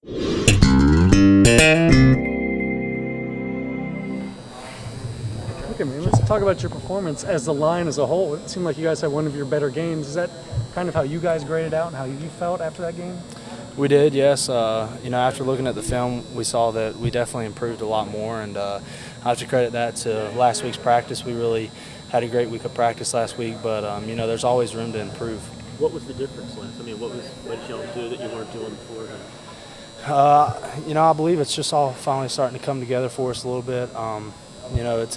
Okay, man, let's talk about your performance as the line as a whole. It seemed like you guys had one of your better games. Is that kind of how you guys graded out and how you felt after that game? We did, yes. After looking at the film, we saw that we definitely improved a lot more, and I have to credit that to last week's practice. We really had a great week of practice last week, but there's always room to improve. What was the difference, Lance? I mean, what did y'all do that you weren't doing before? I believe it's just all finally starting to come together for us a little bit.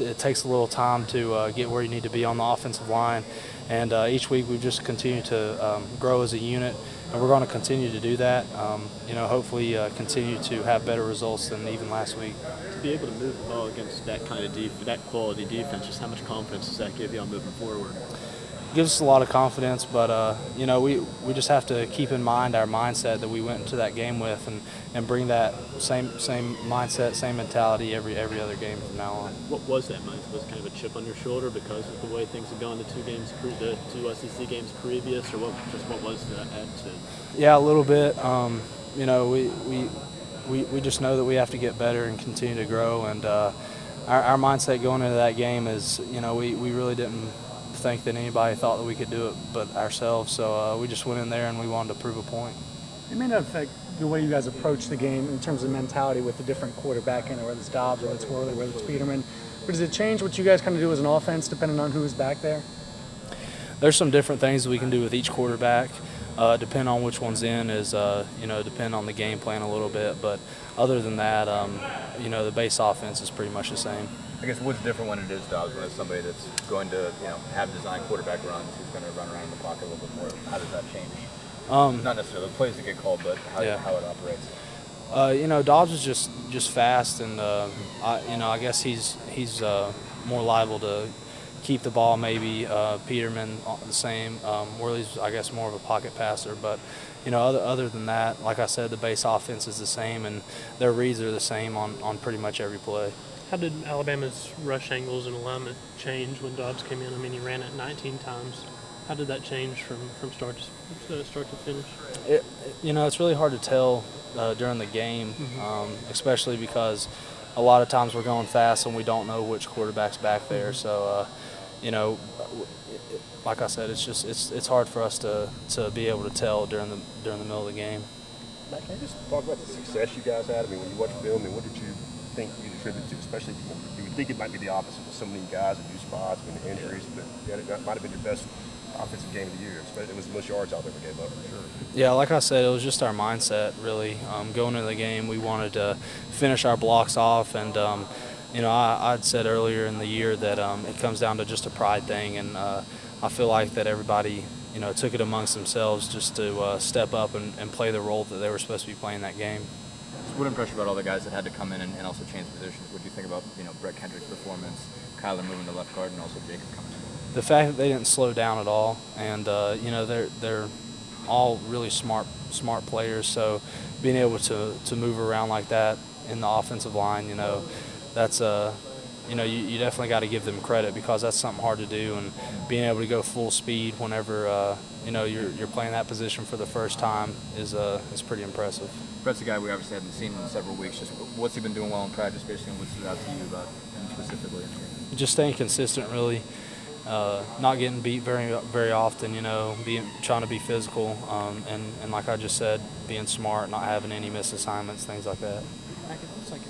It takes a little time to get where you need to be on the offensive line, and each week we've just continued to grow as a unit, and we're going to continue to do that. Hopefully continue to have better results than even last week. To be able to move the ball against that kind of that quality defense, just how much confidence does that give you on moving forward? It gives us a lot of confidence, but we just have to keep in mind our mindset that we went into that game with, and bring that same mindset, same mentality every other game from now on. What was that mindset? Was it kind of a chip on your shoulder because of the way things have gone the two SEC games previous, or what was that attitude? Yeah, a little bit. We just know that we have to get better and continue to grow, and our mindset going into that game is, we really didn't think that anybody thought that we could do it but ourselves, so we just went in there and we wanted to prove a point. It may not affect the way you guys approach the game in terms of mentality with the different quarterback in it, whether it's Dobbs, whether it's Worley, whether it's Peterman, but does it change what you guys kind of do as an offense depending on who's back there? There's some different things that we can do with each quarterback. Depending on which one's in is, depend on the game plan a little bit. But other than that, the base offense is pretty much the same. I guess what's different when it is Dobbs, when it's somebody that's going to, have design quarterback runs, who's going to run around in the pocket a little bit more? How does that change? Not necessarily the plays that get called, but how it operates. Dobbs is just fast, and I guess he's more liable to keep the ball maybe. Peterman the same. Worley's, I guess, more of a pocket passer, but other than that, like I said, the base offense is the same, and their reads are the same on pretty much every play. How did Alabama's rush angles and alignment change when Dobbs came in? I mean, he ran it 19 times. How did that change from start to finish? It's really hard to tell during the game, especially because a lot of times we're going fast and we don't know which quarterback's back there. So, like I said, it's hard for us to be able to tell during the middle of the game. Mack, can you just talk about the success you guys had? I mean, when you watch film, what did you think you attribute to, especially you would think it might be the opposite with so many guys and new spots and injuries, but that might have been your best offensive game of the year. It was the most yards out there we gave up, for sure. Yeah, like I said, it was just our mindset, really. Going into the game, we wanted to finish our blocks off, and I'd said earlier in the year that it comes down to just a pride thing, and I feel like that everybody took it amongst themselves just to step up and play the role that they were supposed to be playing that game. What impressed you about all the guys that had to come in and also change positions? What do you think about Brett Kendrick's performance, Kyler moving to left guard, and also Jacob coming in? The fact that they didn't slow down at all, and they're all really smart players. So being able to move around like that in the offensive line, that's you definitely got to give them credit, because that's something hard to do, and being able to go full speed whenever you're playing that position for the first time is pretty impressive. Brett's a guy we obviously haven't seen in several weeks. Just what's he been doing well in practice, basically, and what stood out to you about him specifically? Just staying consistent, really. Not getting beat very often, trying to be physical, and like I just said, being smart, not having any missed assignments, things like that. It's like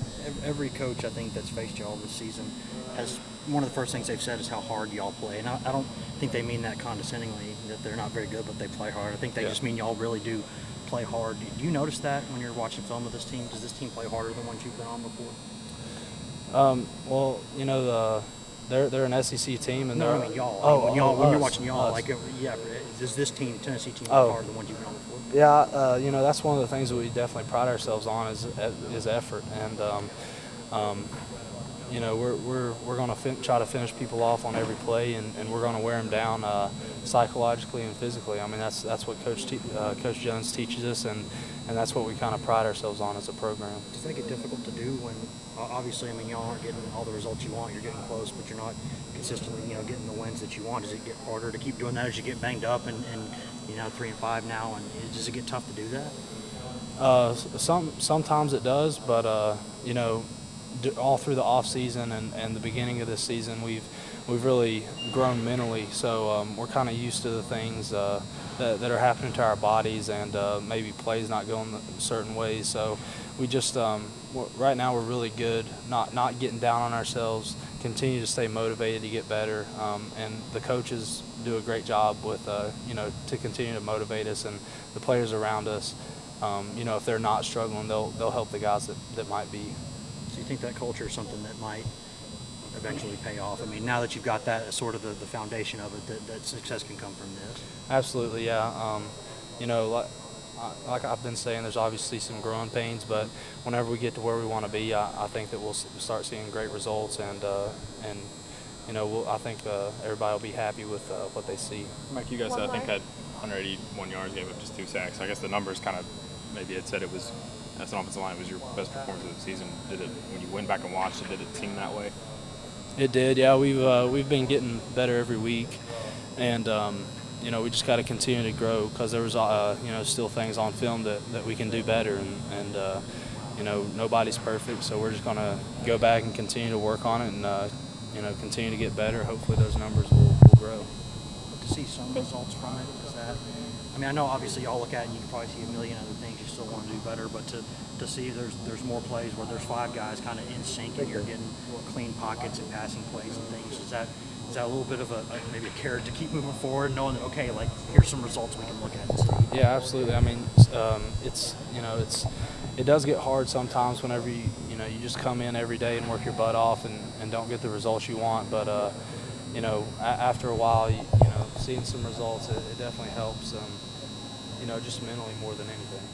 every coach, I think, that's faced y'all this season has one of the first things they've said is how hard y'all play, and I don't think they mean that condescendingly, that they're not very good but they play hard. I think they just mean y'all really do play hard. Do you notice that when you're watching film of this team? Does this team play harder than ones you've been on before? They're an SEC team, and I mean y'all. When you're watching y'all, does this team, Tennessee team, play harder than ones you've been on before? Yeah, that's one of the things that we definitely pride ourselves on is effort, and we're going to try to finish people off on every play, and we're going to wear them down psychologically and physically. I mean, that's what Coach Jones teaches us, and that's what we kind of pride ourselves on as a program. Does that get difficult to do when, obviously, I mean, y'all aren't getting all the results you want, you're getting close, but you're not consistently, getting the wins that you want? Does it get harder to keep doing that as you get banged up and 3-5 now, and does it get tough to do that? Sometimes it does, but you know, all through the off season and the beginning of this season, we've really grown mentally. So we're kind of used to the things that are happening to our bodies, and maybe plays not going certain ways. So we just right now we're really good, not getting down on ourselves. Continue to stay motivated to get better, and the coaches do a great job with you know, to continue to motivate us, and the players around us. You know, if they're not struggling, they'll help the guys that might be. So you think that culture is something that might eventually pay off? I mean, now that you've got that as sort of the foundation of it, that success can come from this. Absolutely, yeah. You know, like I've been saying, there's obviously some growing pains, but whenever we get to where we want to be, I think that we'll start seeing great results, and you know, I think everybody will be happy with what they see. Mike, you guys I think had 181 yards, gave up just 2 sacks. I guess the numbers kind of maybe it said it was, as an offensive line, it was your best performance of the season. Did it, when you went back and watched it, did it seem that way? It did, yeah. We've been getting better every week, and you know, we just got to continue to grow, because there was you know, still things on film that we can do better, and you know, nobody's perfect, so we're just gonna go back and continue to work on it, and you know, continue to get better. Hopefully those numbers will grow. But to see some results from it, is that, I mean, I know obviously y'all look at it and you can probably see a million other things you still want to do better, but to see there's more plays where there's 5 guys kind of in sync and you're getting clean pockets and passing plays and things, is that a little bit of maybe a carrot to keep moving forward, knowing that, okay, like, here's some results we can look at and see? Yeah, absolutely. I mean, it's, you know, it does get hard sometimes whenever you know, you just come in every day and work your butt off and don't get the results you want, but you know, after a while, you know, seeing some results, it definitely helps, you know, just mentally more than anything.